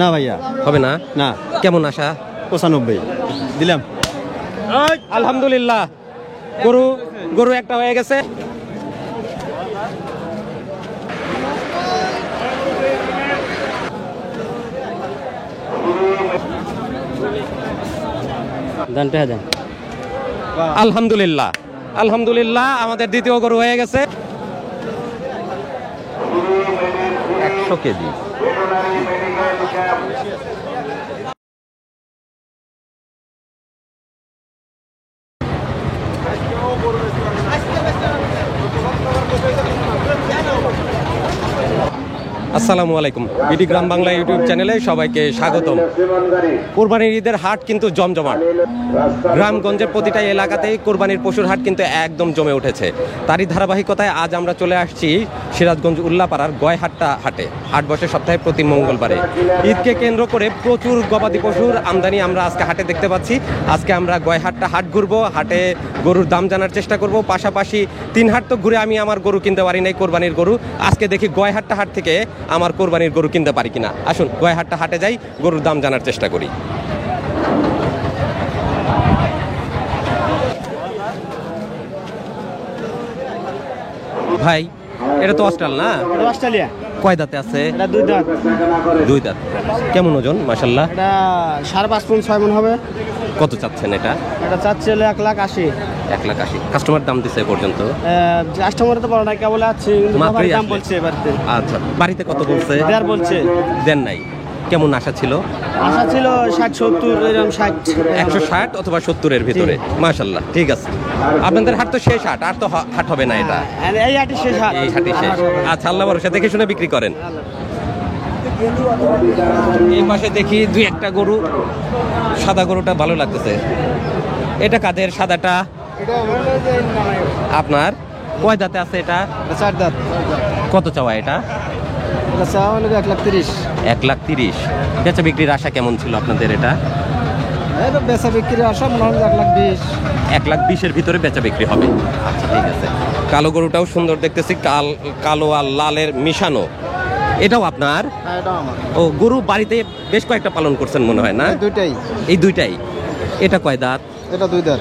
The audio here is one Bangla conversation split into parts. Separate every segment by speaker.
Speaker 1: না ভাইয়া
Speaker 2: হবে না।
Speaker 1: না।
Speaker 2: কেমন আশা?
Speaker 1: 95 দিলাম।
Speaker 2: আলহামদুলিল্লাহ, গরু গরু একটা হয়ে গেছে। আলহামদুলিল্লাহ, আলহামদুলিল্লাহ, আমাদের দ্বিতীয় গরু হয়ে গেছে। 100 কেজি। আসসালামু আলাইকুম, বিডি গ্রাম বাংলা ইউটিউব চ্যানেলে সবাইকে স্বাগতম। কোরবানির ঈদের হাট কিন্তু জমজমাট। গ্রামগঞ্জের প্রতিটা এলাকাতেই কোরবানির পশুর হাট কিন্তু একদম জমে উঠেছে। তারই ধারাবাহিকতায় আজ আমরা চলে আসছি সিরাজগঞ্জ উল্লাপাড়ার গয়হাট্টা হাটে। হাট বসে সপ্তাহে প্রতি মঙ্গলবারে। ঈদকে কেন্দ্র করে প্রচুর গবাদি পশুর আমদানি আমরা আজকে হাটে দেখতে পাচ্ছি। আজকে আমরা গয়হাট্টা হাট ঘুরবো, হাটে গরুর দাম জানার চেষ্টা করব। পাশাপাশি 3 হাট তো ঘুরে আমি আমার গরু কিনতে পারি নাই, কোরবানির গরু। আজকে দেখি গয়হাট্টা হাট থেকে আমার কোরবানির গরু কিনতে পারি কিনা। আসুন গয়হাট্টা হাটে যাই, গরুর দাম জানার চেষ্টা করি। ভাই, এটা তো অস্ট্রাল না?
Speaker 1: অস্ট্রেলিয়া।
Speaker 2: কয় দাঁতে আছে?
Speaker 1: এটা 2 দাঁত।
Speaker 2: 2 দাঁত। কেমন ওজন? মাশাআল্লাহ।
Speaker 1: এটা 5.5 মণ 6 মণ হবে।
Speaker 2: কত চাচ্ছেন এটা?
Speaker 1: এটা চাচ্ছে 1,80,000।
Speaker 2: 1,80,000 কাস্টমার দাম দিছে পর্যন্ত?
Speaker 1: কাস্টমার তো বড় না, কেবল আছে,
Speaker 2: মাত্রই
Speaker 1: দাম বলছে বাড়িতে।
Speaker 2: আচ্ছা, বাড়িতে কত বলছে?
Speaker 1: দেড় বলছে।
Speaker 2: দেন নাই। কেমন আশা ছিল?
Speaker 1: আশা ছিল 60-70, এরকম 60,
Speaker 2: 160 অথবা 70 এর ভিতরে। মাশাআল্লাহ, ঠিক আছে। আপনাদের হাট তো শেষ হাট, আর তো হাট হবে না এটা?
Speaker 1: এই হাটই শেষ হাট।
Speaker 2: এই হাটই শেষ। আচ্ছা, আল্লাহ ভরসা, দেখে শুনে বিক্রি করেন। এই পাশে দেখি 2-1টা গরু। সাদা গরুটা ভালো লাগতেছে। এটা কাদের? সাদাটা আপনার? কয় দাঁতে আছে এটা?
Speaker 1: 4 দাঁত।
Speaker 2: কত চাওয়া এটা?
Speaker 1: এটা চাওয়া হলো 1,30,000।
Speaker 2: 1,30,000। বেচা বিক্রির আশা কেমন ছিল আপনাদের এটা?
Speaker 1: এটা বেচা বিক্রির আশা মনে হয় 1,20,000।
Speaker 2: 1,20,000 এর ভিতরে বেচা বিক্রি হবে। আচ্ছা, ঠিক আছে। কালো গরুটাও সুন্দর দেখতেছি, কালো আর লালের মিশানো। এটাও আপনার?
Speaker 1: হ্যাঁ, এটা আমার।
Speaker 2: ও, গরু বাড়িতে বেশ কয়েকটা পালন করছেন মনে হয় না?
Speaker 1: দুইটাই।
Speaker 2: এই দুইটাই। এটা কয় দাঁত?
Speaker 1: এটা 2 দাঁত।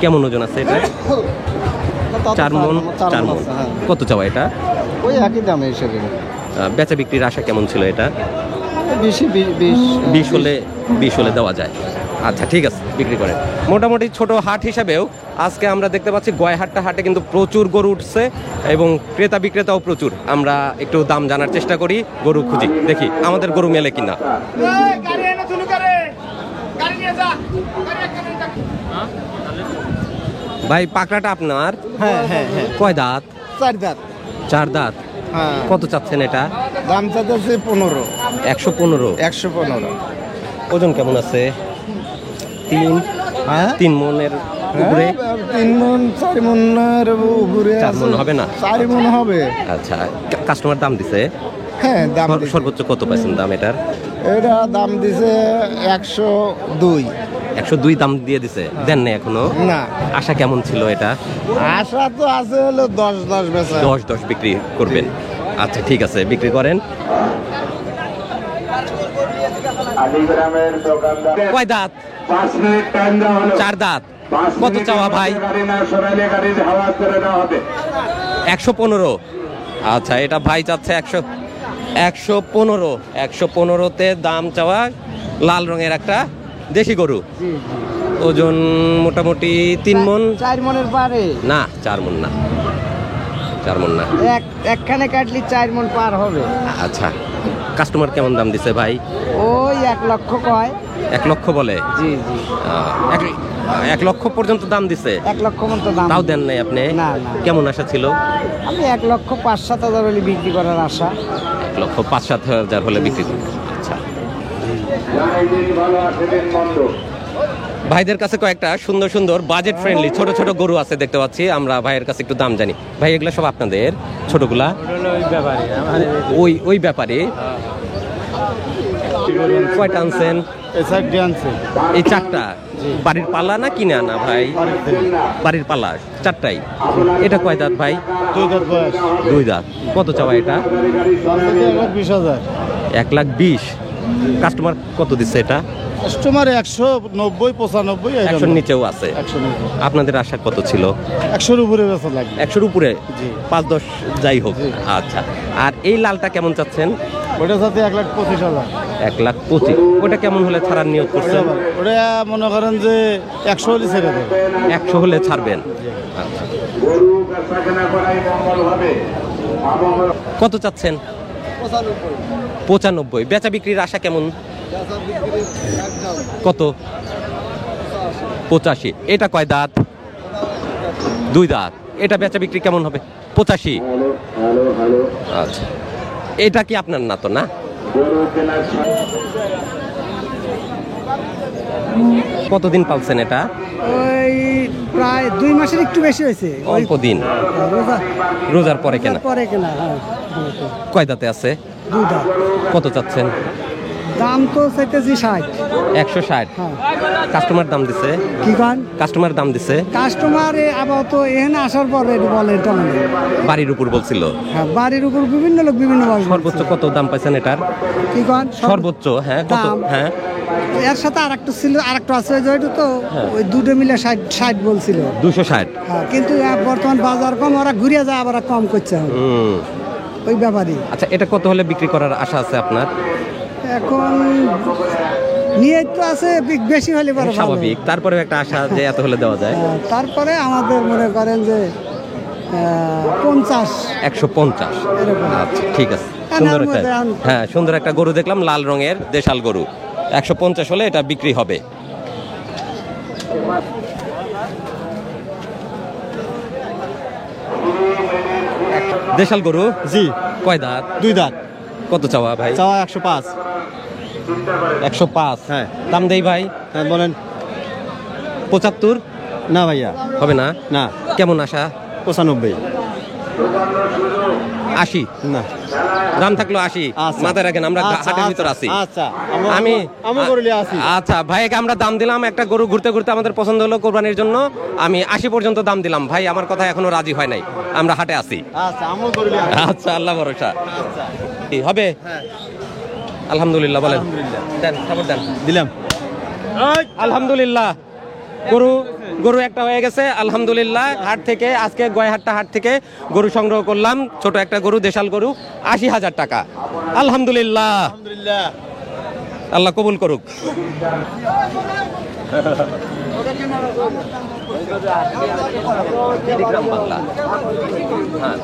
Speaker 2: কেমন ওজন আছে এটা? 4 মণ। 4 মণ। কত চাওয়া এটা?
Speaker 1: ওই একই দাম হিসেবে।
Speaker 2: বেচা বিক্রির আশা কেমন ছিল এটা?
Speaker 1: 20
Speaker 2: হলে দেওয়া যায়। আচ্ছা, ঠিক আছে, বিক্রি করেন। মোটামুটি ছোট হাট হিসাবেও আজকে আমরা দেখতে পাচ্ছি গয়হাট্টা হাটে কিন্তু প্রচুর গরু উঠছে এবং ক্রেতা বিক্রেতাও প্রচুর। আমরা একটু দাম জানার চেষ্টা করি, গরু খুঁজি, দেখি আমাদের গরু মেলে কিনা। ভাই, পাকড়াটা আপনার?
Speaker 1: হ্যাঁ হ্যাঁ হ্যাঁ।
Speaker 2: কয় দাঁত?
Speaker 1: 4 দাঁত।
Speaker 2: 4 দাঁত।
Speaker 1: হ্যাঁ।
Speaker 2: কত চাচ্ছেন এটা?
Speaker 1: দাম চাচ্ছে 15।
Speaker 2: 115।
Speaker 1: 115।
Speaker 2: ওজন কেমন আছে? 3 মণের উপরে?
Speaker 1: 3 মণ 4 মণের উপরে।
Speaker 2: 4 মণ হবে না?
Speaker 1: 4 মণ হবে।
Speaker 2: আচ্ছা, কাস্টমার দাম দিছে?
Speaker 1: হ্যাঁ, দাম
Speaker 2: সর্বোচ্চ কত পাইছেন দাম এটার?
Speaker 1: এটা দাম দিছে 102।
Speaker 2: 102 দাম দিয়ে দিছে? দেন না এখনো?
Speaker 1: না।
Speaker 2: আশা কেমন ছিল এটা?
Speaker 1: আশা তো আছে হলো 10 বেচা।
Speaker 2: 10 বিক্রি করবেন? আচ্ছা, ঠিক আছে, বিক্রি করেন। কয় দাঁত? 4 দাঁত। কত চাওয়া ভাই? 115। আচ্ছা, এটা ভাই চাচ্ছে 115। 115তে দাম চাওয়া। লাল রঙের একটা দেশি গরু। ওজন মোটামুটি 3 মণ।
Speaker 1: 4 মণের পারে
Speaker 2: না, 4 মণ না। 4 মণ না।
Speaker 1: একখানে কাটলি 4 মণ পার হবে।
Speaker 2: আচ্ছা, কাস্টমার কেমন দাম দিছে ভাই?
Speaker 1: ওই 1 লক্ষ কয়।
Speaker 2: 1 লক্ষ বলে?
Speaker 1: জি জি।
Speaker 2: 1 লক্ষ পর্যন্ত দাম দিছে?
Speaker 1: 1 লক্ষ মতো দাম।
Speaker 2: তাও দেন নাই আপনি?
Speaker 1: না।
Speaker 2: কেমন আশা ছিল?
Speaker 1: আমি 1,05,000-7,000 হলে বিক্রি করার আশা।
Speaker 2: 1,05,000-7,000 হলে বিক্রি। আচ্ছা, ভাইদের কাছে কয়েকটা সুন্দর সুন্দর বাজেট ফ্রেন্ডলি ছোট ছোট গরু আছে দেখতে পাচ্ছি। আমরা ভাইয়ের কাছে একটু দাম জানি। ভাই, এগুলা সব আপনাদের? ছোটগুলা ওই ব্যাপারে কয়টা আনছেন? এই 4টা বাড়ির পালা না কিনে আনা ভাই? বাড়ির পালা 4টাই। এটা কয় দাঁত ভাই?
Speaker 1: 2 দাঁত বয়স।
Speaker 2: 2 দাঁত। কত চাওয়া এটা?
Speaker 1: 20,000।
Speaker 2: 1,20,000। কাস্টমার কত দিচ্ছে এটা?
Speaker 3: কাস্টমার 190 95
Speaker 2: 100-র নিচেও আছে।
Speaker 3: 190
Speaker 2: আপনাদের আশা কত ছিল?
Speaker 3: 100-র উপরে বেচা লাগবে।
Speaker 2: 100-র উপরে,
Speaker 3: জি।
Speaker 2: 5-10 যাই হোক।
Speaker 3: জি।
Speaker 2: আচ্ছা, আর এই লালটা কেমন চাচ্ছেন?
Speaker 3: ওটা সাথে 1,25,000।
Speaker 2: 1,25,000। ওটা কেমন হলে ছাড়ার নিয়োগ করছেন?
Speaker 3: ওটা মনে করেন যে 100 হলে ছেড়ে দেবে।
Speaker 2: 100 হলে ছাড়বেন। আচ্ছা, কত চাচ্ছেন? 95। বেচা বিক্রির আশা কেমন? কত? 85। এটা কয় দাঁত? 2 দাঁত। এটা বেচা বিক্রি কেমন হবে? 85। আচ্ছা, এটা কি আপনার না তো না? কতদিন পালছেন এটা?
Speaker 1: ওই প্রায় 2 মাসের একটু বেশি হয়েছে।
Speaker 2: অল্প দিন,
Speaker 1: রোজা
Speaker 2: রোজার পরে কেনা।
Speaker 1: পরে কেনা, হ্যাঁ।
Speaker 2: কয় দাঁতে আছে?
Speaker 1: 2 দাঁত।
Speaker 2: কত চাচ্ছেন?
Speaker 1: দাম তো চাইতেছি 60।
Speaker 2: 160।
Speaker 1: হ্যাঁ।
Speaker 2: কাস্টমার দাম দিছে?
Speaker 1: কি কান
Speaker 2: কাস্টমার দাম দিছে?
Speaker 1: কাস্টমার আপাতত এখানে আসার পরে বলে এটা মানে
Speaker 2: বাড়ির উপর বলছিল।
Speaker 1: হ্যাঁ, বাড়ির উপর বিভিন্ন লোক বিভিন্ন ভাবে
Speaker 2: সর্বোচ্চ কত দাম পাইছেন এটার?
Speaker 1: কি কান
Speaker 2: সর্বোচ্চ, হ্যাঁ কত?
Speaker 1: দাম?
Speaker 2: হ্যাঁ,
Speaker 1: এর সাথে আরেকটা ছিল, আরেকটা আছে ওইটা তো
Speaker 2: হ্যাঁ।
Speaker 1: ওই দুটো মিলে 60 বলছিল।
Speaker 2: 260।
Speaker 1: হ্যাঁ, কিন্তু বর্তমান বাজার কম, ওরা ঘুরিয়ে যায় আবার কম করছে এখন। ওই ব্যাপারই।
Speaker 2: আচ্ছা, এটা কত হলে বিক্রি করার আশা আছে আপনার?
Speaker 1: এখন নিয়ে তো আছে বেশি হলে বড় ভালো।
Speaker 2: স্বাভাবিক, তারপরেও একটা আশা যে এত হলে দেওয়া যায়।
Speaker 1: তারপরে আমাদের মনে করেন যে 50
Speaker 2: 150।
Speaker 1: এরকম।
Speaker 2: আচ্ছা, ঠিক আছে।
Speaker 1: হ্যাঁ,
Speaker 2: সুন্দর
Speaker 1: এর
Speaker 2: একটা,
Speaker 1: মধ্যে
Speaker 2: হ্যাঁ সুন্দর একটা গরু দেখলাম, লাল রঙের দেশাল গরু। 150 হলে এটা বিক্রি হবে। দেশাল গরু,
Speaker 3: জি।
Speaker 2: কয় দাঁত?
Speaker 3: 2 দাঁত।
Speaker 2: কত চাওয়া ভাই?
Speaker 3: চাওয়া 105।
Speaker 2: 105।
Speaker 3: হ্যাঁ।
Speaker 2: দাম দেই ভাই?
Speaker 3: হ্যাঁ বলেন।
Speaker 2: 75?
Speaker 3: না ভাইয়া,
Speaker 2: হবে না?
Speaker 3: না।
Speaker 2: কেমন আশা?
Speaker 3: 95।
Speaker 2: 80?
Speaker 3: না।
Speaker 2: দাম থাকলো 80।
Speaker 3: আচ্ছা।
Speaker 2: মাথায় রাখেন, আমরা
Speaker 3: আচ্ছা,
Speaker 2: হাটের ভিতর
Speaker 3: আচ্ছা,
Speaker 2: আছি।
Speaker 3: আচ্ছা।
Speaker 2: আমি
Speaker 3: করলে আছি।
Speaker 2: আচ্ছা, ভাইকে আমরা দাম দিলাম, একটা গরু ঘুরতে ঘুরতে আমাদের পছন্দ হলো কোরবানির জন্য, আমি 80 পর্যন্ত দাম দিলাম। ভাই আমার কথা এখনো রাজি হয় নাই, আমরা হাটে আছি।
Speaker 3: আচ্ছা, আমও করলে আছি।
Speaker 2: আচ্ছা, আল্লাহ ভরসা।
Speaker 3: আচ্ছা।
Speaker 2: কি হবে?
Speaker 3: হ্যাঁ।
Speaker 2: আলহামদুলিল্লাহ বলেন।
Speaker 3: আলহামদুলিল্লাহ।
Speaker 2: দেন, খবর দেন।
Speaker 3: দিলাম।
Speaker 2: আলহামদুলিল্লাহ, গরু একটা হয়ে গেছে আলহামদুলিল্লাহ। হাট থেকে আজকে গয়হাট্টা হাট থেকে গরু সংগ্রহ করলাম, ছোট একটা গরু, দেশাল গরু, 80,000 টাকা। আলহামদুলিল্লাহ,
Speaker 3: আলহামদুলিল্লাহ।
Speaker 2: আল্লাহ কবুল করুক। বাংলা। হ্যাঁ।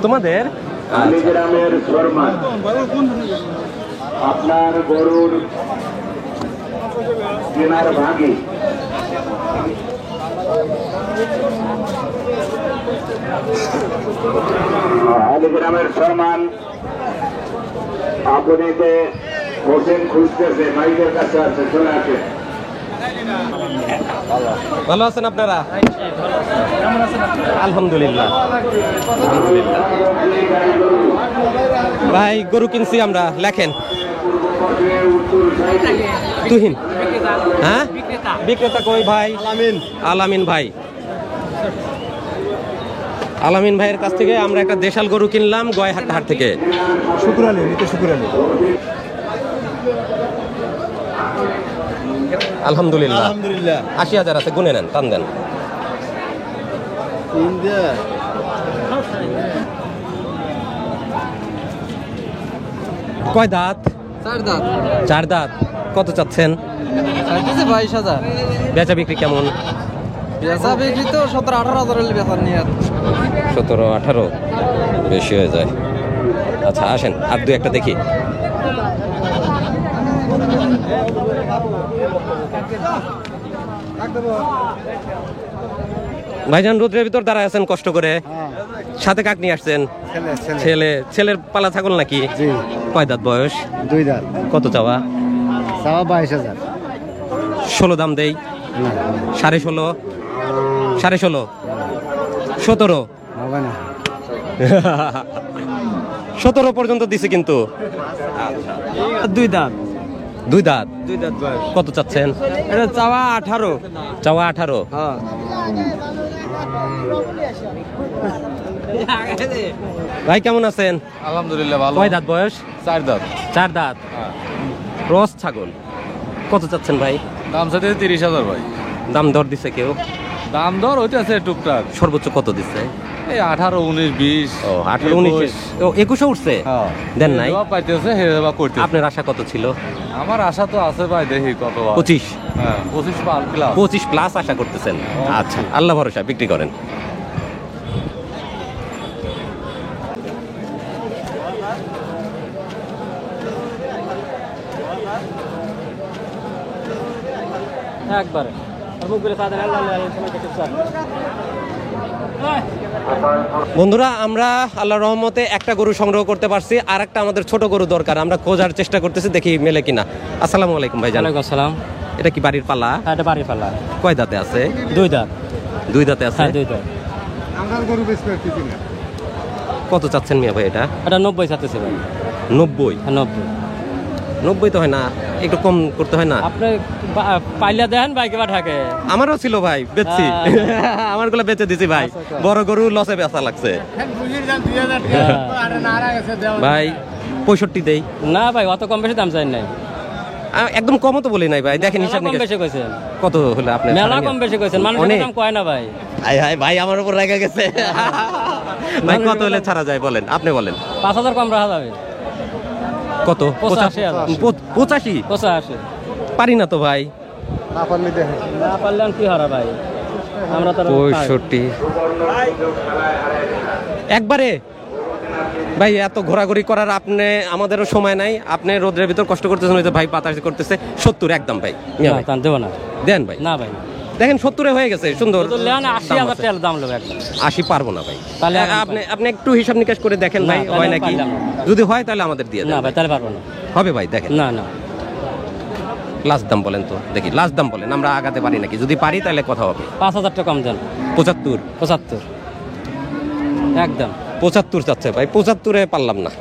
Speaker 2: তোমাদের
Speaker 4: গ্রামের শর্মা আপনার গরুর কেনার ভাগে গ্রামের শর্মান আপনি যে হোসেন খুঁজতেছে মাইকের কাছে আছে, চলে আসে।
Speaker 2: ভালো আছেন আপনারা? আলহামদুলিল্লাহ, আলহামদুলিল্লাহ। ভাই গরু কিনছি আমরা, লেখেন। তুহিন, হ্যাঁ বিক্রেতা কই ভাই?
Speaker 3: আলামিন।
Speaker 2: আলামিন ভাই, আলামিন ভাইয়ের কাছ থেকে আমরা একটা দেশাল গরু কিনলাম গয়হাট্টা হাট থেকে।
Speaker 3: শুকুরানি, নিতে শুকুরানি।
Speaker 2: আলহামদুলিল্লাহ।
Speaker 3: আলহামদুলিল্লাহ।
Speaker 2: 80,000 আছে, গুনে নেন, টান দেন। কয় দাঁত?
Speaker 1: 4 দাঁত।
Speaker 2: 4 দাঁত। কত চাচ্ছেন?
Speaker 1: 22,000।
Speaker 2: বেচা বিক্রি কেমন?
Speaker 1: বেচা বিক্রি তো 17-18,000 হলে বেচার নিয়ে
Speaker 2: 17-18 বেশি হয়ে যায়। আচ্ছা আসেন, আর 2-1টা দেখি। ভাইজান রোদ্রের ভিতর দাঁড়ায় আছেন কষ্ট করে, সাথে কাক নিয়ে আসছেন? ছেলের পালা ছাগল নাকি?
Speaker 3: জি।
Speaker 2: কয় দাঁত বয়স?
Speaker 3: 2 দাঁত।
Speaker 2: কত চাওয়া?
Speaker 3: চাওয়া 22,000।
Speaker 2: 16 দাম দেই? 16.5? 16.5? 17?
Speaker 3: হবে না।
Speaker 2: 17 পর্যন্ত দিছে কিন্তু।
Speaker 1: 2 দাঁত।
Speaker 2: 2 দাঁত।
Speaker 1: 2 দাঁত বয়স।
Speaker 2: কত চাচ্ছেন?
Speaker 1: এটা চাওয়া 18।
Speaker 2: চাওয়া 18?
Speaker 1: হ্যাঁ।
Speaker 2: ভাই কেমন আছেন?
Speaker 3: আলহামদুলিল্লাহ ভালো।
Speaker 2: কয় দাঁত বয়স?
Speaker 3: 4 দাঁত।
Speaker 2: 4 দাঁত। রস ছাগল কত চাচ্ছেন ভাই?
Speaker 3: দাম সাথে 30,000 ভাই।
Speaker 2: দাম দর দিছে কেউ?
Speaker 3: দাম দর হইতেছে টুকটাক।
Speaker 2: সর্বোচ্চ কত দিচ্ছে?
Speaker 3: এই 18, 19, 20।
Speaker 2: ও 18, 19, 21 উঠছে।
Speaker 3: হ্যাঁ।
Speaker 2: দেন নাই?
Speaker 3: পাইতেছে হেবা করতে।
Speaker 2: আপনার আশা কত ছিল?
Speaker 3: আমার আশা তো আছে ভাই, দেখি কত হয়।
Speaker 2: 25।
Speaker 3: হ্যাঁ 25 পার ক্লাস।
Speaker 2: 25 প্লাস আশা করতেছেন? আচ্ছা, আল্লাহ ভরসা, বিক্রি করেন।
Speaker 5: একবারে আর মুখগুলো সাদা লাল লাল সময় কিছু স্যার
Speaker 2: বন্ধুরা, আমরা আল্লাহর রহমতে একটা গরু সংগ্রহ করতে পারছি, আর একটা আমাদের ছোট গরু দরকার, আমরা খোঁজার চেষ্টা করতেছি, দেখি মেলে কিনা। আসসালামু আলাইকুম ভাইজান।
Speaker 5: ওয়ালাইকুম আসসালাম।
Speaker 2: এটা কি বাড়ির পালা?
Speaker 5: হ্যাঁ এটা বাড়ি পালা।
Speaker 2: কয় দাঁতে আছে?
Speaker 5: 2 দাঁত।
Speaker 2: 2 দাঁতে আছে।
Speaker 5: হ্যাঁ 2 দাঁত।
Speaker 3: আমরা গরু বেশ করতেছি না।
Speaker 2: কত চাচ্ছেন মিয়া ভাই এটা?
Speaker 5: এটা 90 চাইতেছে ভাই।
Speaker 2: 90?
Speaker 5: হ্যাঁ 90।
Speaker 2: 90 তো হয় না, একটু কম করতে হয় না?
Speaker 5: আপনি পাইলা দেন ভাই কিবা থাকে।
Speaker 2: আমারও ছিল ভাই, বেচছি। আমার গুলো বেচে দিছি ভাই, বড় গরু লসে বেচা লাগছে ভাই। 65 দেই
Speaker 5: না ভাই, অত কম বেশি দাম চাই নাই।
Speaker 2: একদম কমও তো বলি নাই ভাই, দেখেন হিসাব
Speaker 5: কম
Speaker 2: নিকাশ।
Speaker 5: বেশি কইছেন।
Speaker 2: কত হলো আপনি?
Speaker 5: মেলা কম বেশি কইছেন, মানুষের
Speaker 2: অনেক।
Speaker 5: দাম কয় না ভাই।
Speaker 2: হাই হাই ভাই, আমার উপর রেগে গেছে ভাই। কত হলে ছাড়া যায় বলেন, আপনি বলেন।
Speaker 5: 5000 কম রাখা যাবে।
Speaker 2: কত?
Speaker 5: 85,000।
Speaker 2: 85?
Speaker 5: 85।
Speaker 2: পারি না তো ভাই।
Speaker 3: না পারলে দেখে।
Speaker 5: না পারলে কি হারা ভাই, আমরা তো
Speaker 2: 65 একবারে ভাই। এত ঘোরাঘুরি করার আপনি, আমাদেরও সময় নাই। আপনি রোদ্রের ভিতর কষ্ট করতেছেন, ওই যে ভাই বাতাস করতেছে। 70 একদম ভাই। মিয়া ভাই
Speaker 5: দেব না।
Speaker 2: দেন ভাই।
Speaker 5: না ভাই,
Speaker 2: দেখেন 70 হয়ে গেছে, সুন্দর।
Speaker 5: তো লেন 80,000 টাকা দাম লবে একটা।
Speaker 2: 80 পারবো না ভাই।
Speaker 5: তাহলে
Speaker 2: আপনি একটু হিসাব নিকাশ করে দেখেন ভাই,
Speaker 5: না,
Speaker 2: হয়
Speaker 5: তাহলে
Speaker 2: নাকি?
Speaker 5: পারলাম না।
Speaker 2: যদি হয় তাহলে আমাদের দিয়ে
Speaker 5: না
Speaker 2: দেন
Speaker 5: ভাই, তাহলে পারবো না।
Speaker 2: হবে ভাই। দেখেন
Speaker 5: না না,
Speaker 2: লাস্ট দাম বলেন তো দেখি, লাস্ট দাম বলেন, আমরা আগাতে পারি নাকি। যদি পারি তাহলে কথা হবে।
Speaker 5: 5000 টাকা কম দেন।
Speaker 2: 75?
Speaker 5: 75 একদম।
Speaker 2: 75 চাচ্ছে ভাই। 75-এ পারলাম না।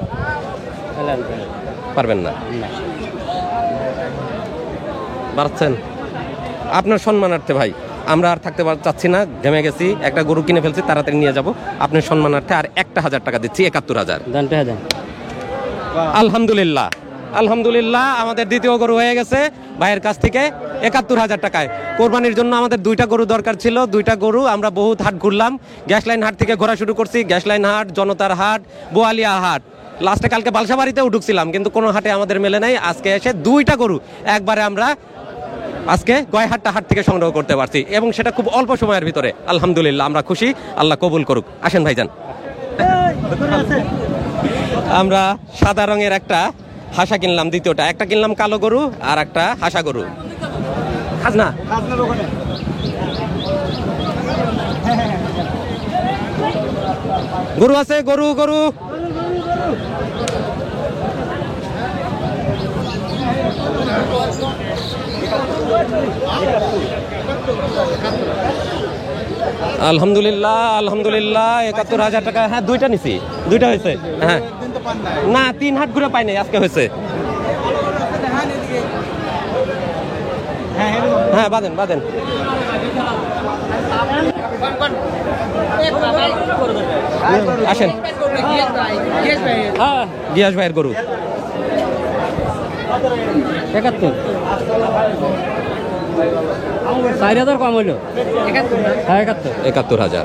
Speaker 5: তাহলে আর দেন
Speaker 2: পারবেন না?
Speaker 5: না।
Speaker 2: বাড়ছেন আপনার সম্মানার্থে ভাই। আমরা আর থাকতে চাচ্ছি না, ঘেমে গেছি। একটা গরু কিনে ফেলছি, তাড়াতাড়ি নিয়ে যাব। আপনার সম্মানার্থে আর 1000 টাকা দিচ্ছি, 71,000।
Speaker 5: দেন টাকা দেন।
Speaker 2: আলহামদুলিল্লাহ, আলহামদুলিল্লাহ, আমাদের দ্বিতীয় গরু হয়ে গেছে ভাইয়ের কাছ থেকে 71,000 টাকায়। কোরবানির জন্য আমাদের 2টা গরু দরকার ছিল। 2টা গরু আমরা বহুত হাট ঘুরলাম। গ্যাস লাইন হাট থেকে ঘোরা শুরু করছি। গ্যাস লাইন হাট, জনতার হাট, বোয়ালিয়া হাট, লাস্টে কালকে বালসাবাড়িতেও ঢুকছিলাম, কিন্তু কোনো হাটে আমাদের মেলে নাই। আজকে এসে 2টা গরু একবারে আমরা আজকে গয়হাট্টা হাট থেকে সংগ্রহ করতে পারছি, এবং সেটা খুব অল্প সময়ের ভিতরে। আলহামদুলিল্লাহ, আমরা খুশি। আল্লাহ কবুল করুক। আসেন ভাইজান। আমরা সাদা রঙের একটা হাসা কিনলাম, দ্বিতীয়টা। একটা কিনলাম কালো গরু, আর একটা হাসা গরু। খাজনা গরু আছে, গরু গরু। আলহামদুলিল্লাহ, আলহামদুলিল্লাহ। 71,000 টাকা। হ্যাঁ 2টা নিছি, 2টা হয়েছে। হ্যাঁ না, 3 হাট ঘুরে পাই নাই, আজকে হয়েছে। হ্যাঁ বাঁধেন বাঁধেন। আসেন।
Speaker 5: হ্যাঁ
Speaker 2: গিয়াস ভাইয়ের গরু।
Speaker 5: 71। 4000 কম হইলো। হ্যাঁ 71।
Speaker 2: 71,000।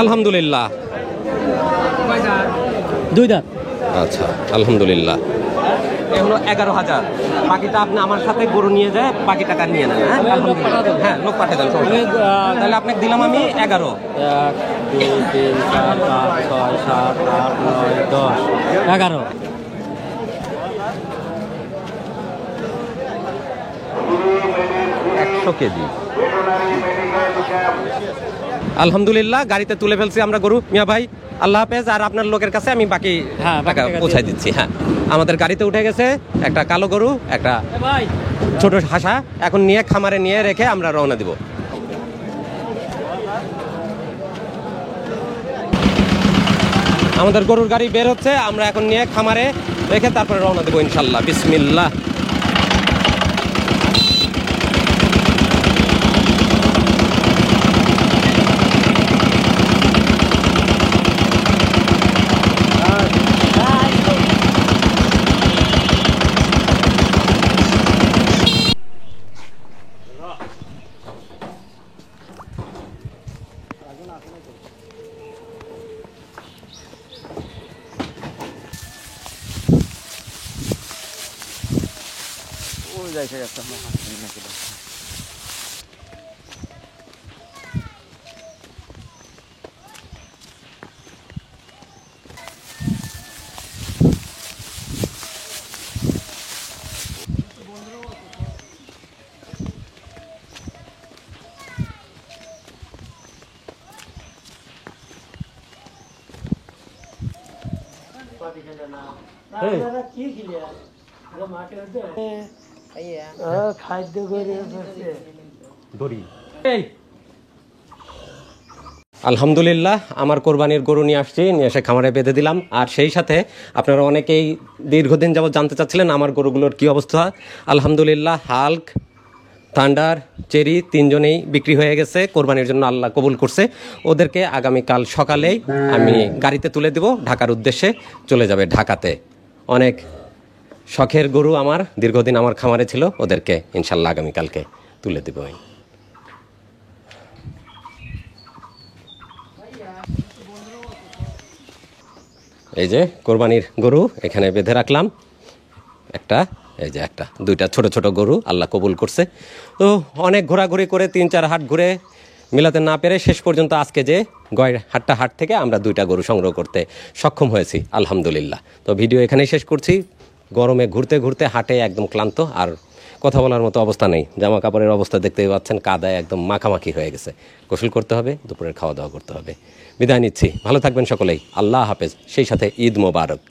Speaker 2: আলহামদুলিল্লাহ।
Speaker 5: 2 দাঁত।
Speaker 2: আচ্ছা, আলহামদুলিল্লাহ। এ হলো 11,000। বাকিটা আপনি আমার সাথে গরু নিয়ে যায়, বাকি টাকা নিয়ে নেন। হ্যাঁ আলহামদুলিল্লাহ। হ্যাঁ লোক পাঠিয়ে দেন। তাহলে আপনাকে দিলাম আমি 11।
Speaker 5: 1 2 3 4 5 6 7 8 9 10 11।
Speaker 2: কেজি। আলহামদুলিল্লাহ, গাড়িতে তুলে ফেলছি আমরা গরু। মিয়া ভাই আল্লাহ হাফেজ। আর আপনার লোকের কাছে আমি বাকি টাকা পৌঁছাই দিচ্ছি। হ্যাঁ, আমাদের গাড়িতে উঠে গেছে একটা কালো গরু, একটা ছোট হাসা। এখন নিয়ে খামারে নিয়ে রেখে আমরা রওনা দিব। আমাদের গরুর গাড়ি বের হচ্ছে, আমরা এখন নিয়ে খামারে রেখে তারপরে রওনা দেবো ইনশাল্লাহ। বিসমিল্লাহ।
Speaker 1: খাদ্য করে
Speaker 2: আলহামদুলিল্লাহ আমার কোরবানির গরু নিয়ে আসছি, নিয়ে এসে খামারে বেঁধে দিলাম। আর সেই সাথে আপনারা অনেকেই দীর্ঘদিন যাবত জানতে চাচ্ছিলেন আমার গরুগুলোর কি অবস্থা। আলহামদুলিল্লাহ হাল্ক, থান্ডার, চেরি তিনজনেই বিক্রি হয়ে গেছে, কোরবানির জন্য আল্লাহ কবুল করছে। ওদেরকে আগামীকাল সকালেই আমি গাড়িতে তুলে দেব, ঢাকার উদ্দেশ্যে চলে যাবে ঢাকাতে। অনেক শখের গরু আমার, দীর্ঘদিন আমার খামারে ছিল, ওদেরকে ইনশাল্লাহ আগামীকালকে তুলে দেব। এই যে কোরবানির গরু এখানে বেঁধে রাখলাম, একটা এই যে একটা দুইটা ছোট ছোট গরু আল্লাহ কবুল করছে। তো অনেক ঘোরাঘুরি করে 3-4 হাট ঘুরে মিলাতে না পেরে শেষ পর্যন্ত আজকে যে গয়ের হাট থেকে আমরা 2টা গরু সংগ্রহ করতে সক্ষম হয়েছি আলহামদুলিল্লাহ। তো ভিডিও এখানেই শেষ করছি। গরমে ঘুরতে ঘুরতে হাটে একদম ক্লান্ত, আর কথা বলার মতো অবস্থা নেই। জামা কাপড়ের অবস্থা দেখতেই পাচ্ছেন, কাদায় একদম মাখামাখি হয়ে গেছে। গোসল করতে হবে, দুপুরের খাওয়া দাওয়া করতে হবে। বিদায় নিচ্ছি, ভালো থাকবেন সকলেই, আল্লাহ হাফেজ, সেই সাথে ঈদ মোবারক।